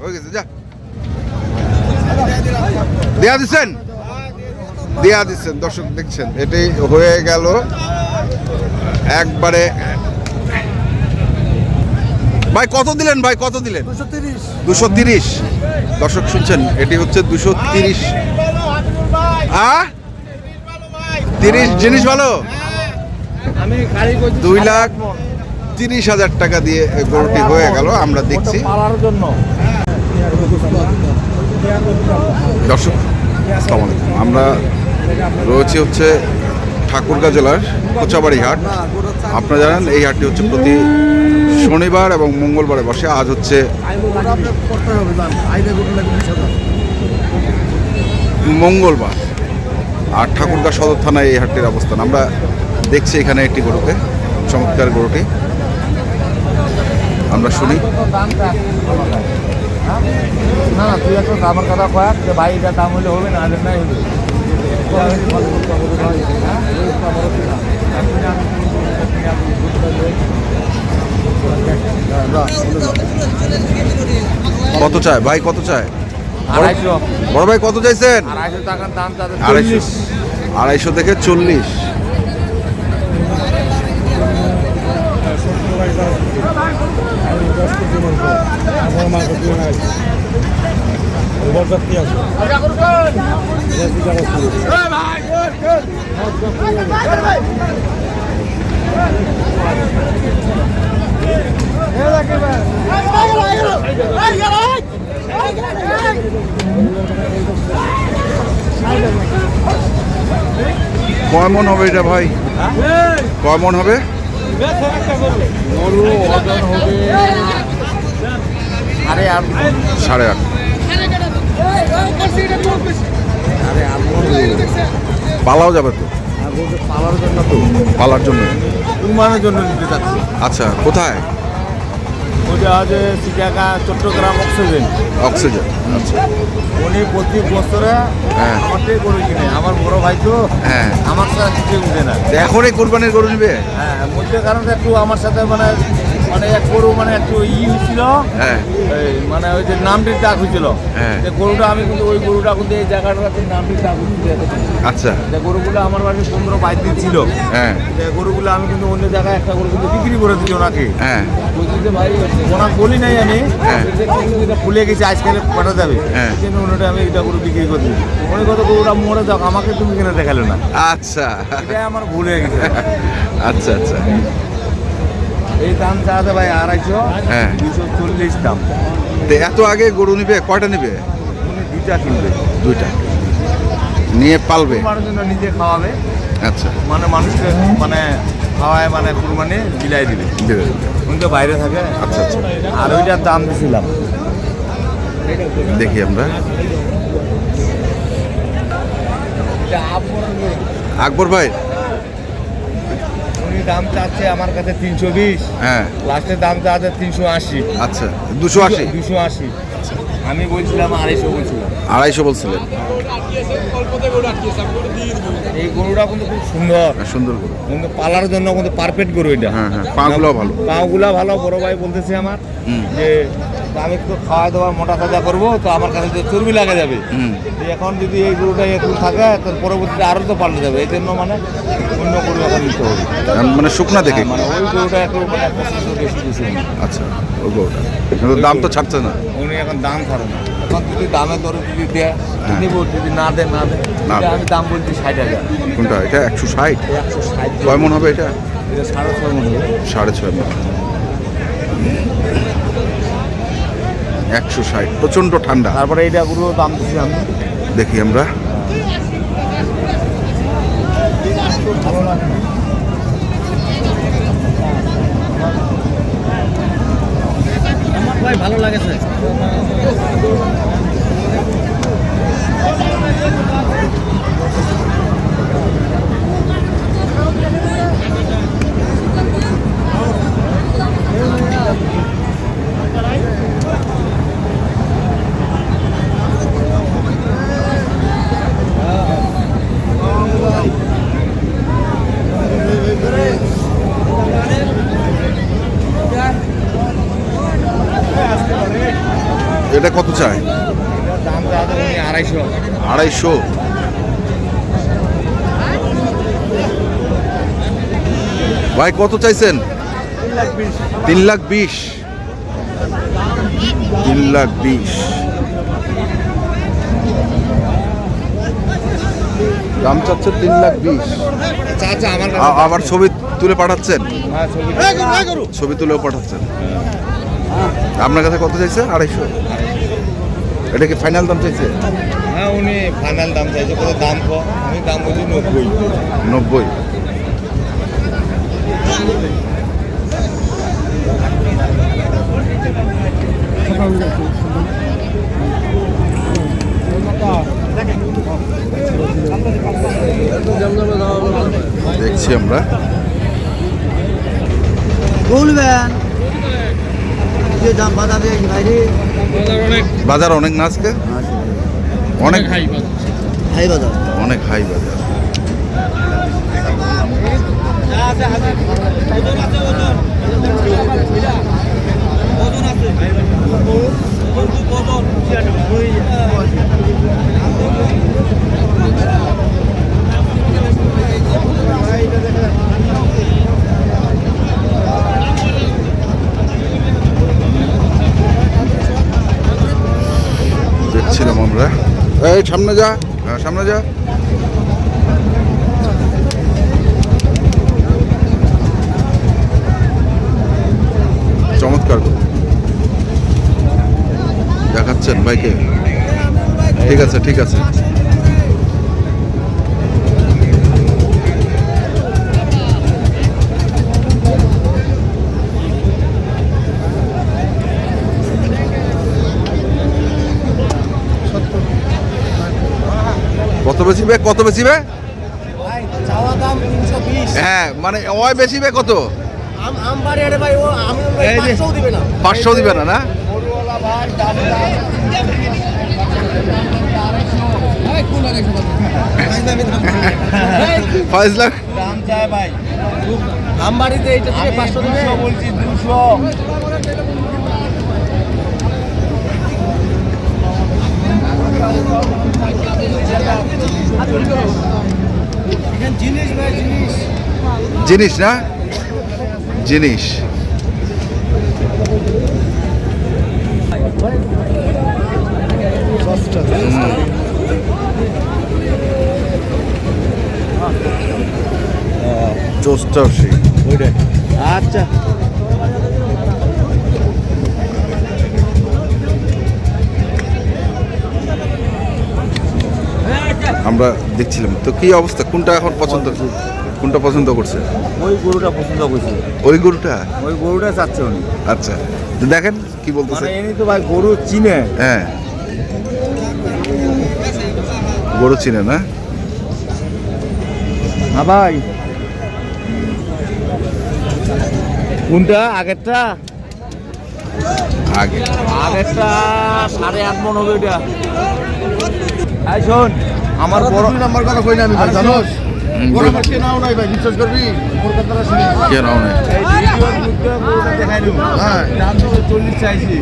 হয়ে গেছে যা দেয়া দিচ্ছেন দর্শক দেখছেন এটাই হয়ে গেল একবারে। ভাই কত দিলেন 230। দর্শক শুনছেন এটি হচ্ছে 230। 30 জিনিস ভালো। 2,30,000 টাকা দিয়ে গরুটি হয়ে গেল। আমরা দেখছি দর্শক আসসালামু আলাইকুম। আমরা রয়েছে হচ্ছে ঠাকুরগাঁ জেলার কোচাবাড়ি হাট। আপনারা জানেন এই হাটটি হচ্ছে প্রতি শনিবার এবং মঙ্গলবারে বসে। আজ হচ্ছে মঙ্গলবার আর ঠাকুরগাঁ সদর থানায় এই হাটটির অবস্থান। আমরা দেখছি এখানে একটি গরুকে, চমৎকার গরুটি আমরা শুনি। না তুই একটা দামের কথা কয়া ভাই এটা দাম হলে হবে না নাই হবে। কত চায় ভাই, কত চায়? 250। বড় ভাই কত চাইছেন? 250 টাকার দাম। 250 থেকে 40। কয় মন হবে এটা ভাই? কয় মন হবে? সাড়ে আট। পালাও যাবে তো? পালার জন্য কুরবানের জন্য নিতে যাচ্ছি। আচ্ছা কোথায়? ওটা আছে চিটাগং চট্টগ্রাম অক্সিজেন। আচ্ছা উনি প্রতি বছরে হ্যাঁ আমার থেকে গরু কিনে। আমার বড় ভাই তো হ্যাঁ আমার সাথে কিছু উঠে না। এখন এই কোরবানির গরু নিবে? হ্যাঁ মধ্যে কারণ একটু আমার সাথে মানে এক গরু একটু হয়েছিল। হ্যাঁ মানে ওই যে নামটির ডাক হয়েছিল। হ্যাঁ যে গরুটা আমি কিন্তু ওই গরুটা কিন্তু এই জায়গাটাতে নামটির ডাক হয়েছিল। আচ্ছা যে গরুগুলো আমার বাড়ি 15-22 দিন ছিল। হ্যাঁ যে গরুগুলো আমি কিন্তু অন্য জায়গায় একটা গরু কিন্তু বিক্রি করে দিল ওনাকে। হ্যাঁ বলছি ভাই ওনাকে বলি নাই আমি হ্যাঁ এটা খুলে গেছে আজকে পাঠা যাবে। হ্যাঁ কিন্তু ওনাটা আমি এটা গরু বিক্রি করে দিই। উনি কত গরুটা মরে যাক আমাকে তুমি কিনে দেখালো না। আচ্ছা এটাই আমার ভুল হয়ে গেছে। আচ্ছা আচ্ছা এই দাম চাওয়াতে ভাই 250। হ্যাঁ 240 দাম। তো এত আগে গরু নিবে? কয়টা নিবে? উনি 2টা কিনবে। 2টা নিয়ে পালবে? কুরবানির জন্য নিজে খাওয়াবে। আচ্ছা মানে মানুষকে মানে খাওয়ায় মানে কুরবানি বিলাই দিবে। উনি তো বাইরে থাকে। আচ্ছা আচ্ছা আর ওইটার দাম দিয়েছিলাম। দেখি আমরা। আকবর ভাই উনি দাম চাচ্ছে আমার কাছে 320। হ্যাঁ লাস্টের দাম চাচ্ছে 380। আচ্ছা 280। 280। আমি বলছিলাম 250 বলছিলাম। 250 বলছিলেন? এই গরুটা কিন্তু খুব সুন্দর। সুন্দর গরু কিন্তু পালার জন্য কিন্তু পারফেক্ট গরু এটা। হ্যাঁ হ্যাঁ পাগুলো ভালো। পাগুলা ভালো। বড় ভাই বলতেছে আমার যে আমি তো খাওয়া দাওয়া মোটা তাজা করবো তো আমার কাছে তো চর্বি লাগে যাবে। এখন যদি এই গরুটা একটু থাকে তো পরবর্তীতে আরও তো পাল্টে যাবে। এই জন্য মানে অন্য গরু এখন নিতে হবে। মানে শুকনা দেখে মানে ওই গরুটা একটু মানে বেশি বেশি। আচ্ছা ওই গরুটা কিন্তু দাম তো ছাড়ছে না। উনি এখন দাম ছাড়ে না। এখন যদি দামের দরে যদি দেয় নিব, যদি না দেয় না দেয়। আমি দাম বলছি 60,000। কোনটা এটা? 160। 160 কয় মন হবে এটা? এটা 6.5 মন হবে। 6.5 মন। 160 প্রচন্ড ঠান্ডা। তারপরে এইটা পুরো দাম দিচ্ছি আমি। দেখি আমরা। ভালো লাগে আমার ভাই, ভালো লাগেছে। এটা কত চাই? এটার দাম চাওয়া যাবে 250। 250। ভাই কত চাইছেন? 3,20,000। 3,20,000 দাম চাচ্ছে। 3,20,000। চাচা আমার আবার ছবি তুলে পাঠাচ্ছেন? হ্যাঁ, ছবি ছবি তুলেও পাঠাচ্ছেন। আপনার কাছে কত চাইছে? 250। এটা কি ফাইনাল দাম চাইছে? হ্যাঁ, উনি ফাইনাল দাম চাইছে। কত দাম কম, আমি দাম বলছি 90। 90। দেখছি আমরা। বলবেন যে দাম বাজারে বাইরে বাজার অনেক না আজকে? অনেক হাই বাজার। অনেক হাই বাজার। দেখছিলাম আমরা। এই সামনে যা, হ্যাঁ সামনে যা। চমৎকার দেখাচ্ছেন ভাইকে। ঠিক আছে ঠিক আছে। কত বেচিবে? কত বেচিবে? চাওয়া দাম 320। হ্যাঁ মানে ওই বেচিবে কত? আম বাড়ি আরে ভাই, ও আমি 500 দিবে না। 500 দিবে না? না গরুওয়ালা ভাই দাম দাম। ফাইজলাম। দাম চায় ভাই। আম বাড়িতে এটা থেকে 500 দিবে। 200 বলছি, 200। জিনিস ভাই, জিনিস জিনিস না? জিনিস। চোস্টার সেই ওইটাই। আচ্ছা, আমরা দেখছিলাম তো কি অবস্থা, কোনটা এখন পছন্দ, কোনটা পছন্দ করছে? ওই গরুটা পছন্দ করছি। ওই গরুটা? ওই গরুটা চাচ্ছে উনি। আচ্ছা তো দেখেন কি বলতেছে। মানে এমনি তো ভাই গরু চিনে। হ্যাঁ গরু চিনে না? হ্যাঁ ভাই, কোনটা? আগেরটা? আগে আগেরটা 8.5 মণ হবে এটা। এই শোন, আমার বড় নাম্বার কথা কই না আমি ভাই, জানোস? বড় মাছ কেনাও নাই ভাই, বিশ্বাস করবি? মোর কথাটা শুনি। কে নাও না? এই ভিডিওর মধ্যে গরুটা দেখাইলু। হ্যাঁ। দাম দিছে 40 চাইছি।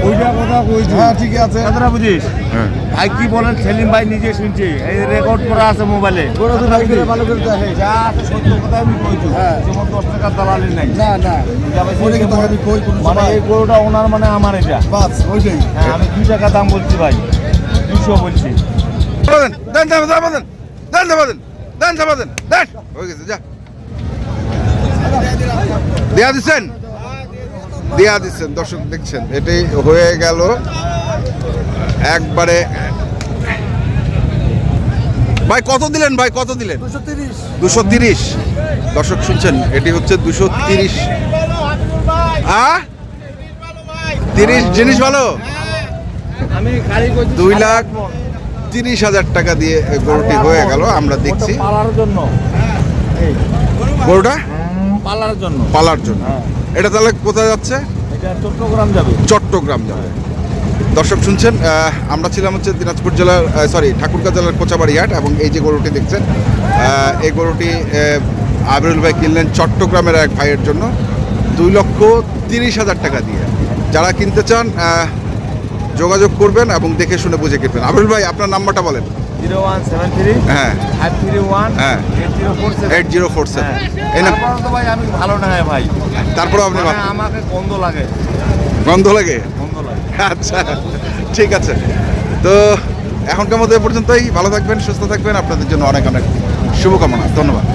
ওইটা কথা কইছি। হ্যাঁ ঠিক আছে। কথাটা বুঝিস? হ্যাঁ ভাই কি বলেন, সেলিম ভাই নিজে শুনছে, এই রেকর্ড করা আছে মোবাইলে। গরু তো ভাই করে ভালো করে দেখে। যা আছে সত্য কথা আমি কইছি। হ্যাঁ। যেমন 10 টাকা দালালি নাই। না না, যা ভাই ওইটা কিন্তু আমি কই কোন মানে সময় এই গরুটা ওনার, মানে আমার এটা। বাস ওইটাই। হ্যাঁ, আমি 2 টাকা দাম বলছি ভাই, 200 বলছি। দেন দেন দেন দেন দেন দেন দেন দেন দেন হয়ে গেছে যা দেয়া দিচ্ছেন, দেয়া দিচ্ছেন। দর্শক দেখছেন এটাই হয়ে গেল একবারে। ভাই কত দিলেন? ভাই কত দিলেন? 230। 230। দর্শক শুনছেন এটি হচ্ছে 230। 30 জিনিস ভালো। আমি খালি কইছি 2,30,000 টাকা দিয়ে গরুটি হয়ে গেল। আমরা দেখছি পালার জন্য, এই গরুটা পালার জন্য। পালার জন্য। হ্যাঁ। এটা তাহলে কোথায় যাচ্ছে? এটা চট্টগ্রাম যাবে। চট্টগ্রাম যাবে। দর্শক শুনছেন আমরা ছিলাম হচ্ছে দিনাজপুর জেলার ঠাকুরগাঁ জেলার কোচাবাড়ি হাট, এবং এই যে গরুটি দেখছেন এই গরুটি আবিরুল ভাই কিনলেন চট্টগ্রামের এক ভাইয়ের জন্য 2,30,000 টাকা দিয়ে। যারা কিনতে চান যোগাযোগ করবেন এবং দেখে শুনে বুঝে কিনবেন। আবুল ভাই আপনার নাম্বারটা বলেন। 0173 হ্যাঁ 531 হ্যাঁ 8047 8047 এই না তারপর তো ভাই আমি ভালো না ভাই, তারপরেও আপনি মানে আমাকে গন্ধ লাগে, গন্ধ লাগে। গন্ধ লাগে। আচ্ছা ঠিক আছে, তো এখনকার মতো এ পর্যন্তই। ভালো থাকবেন, সুস্থ থাকবেন, আপনাদের জন্য অনেক অনেক শুভকামনা। ধন্যবাদ।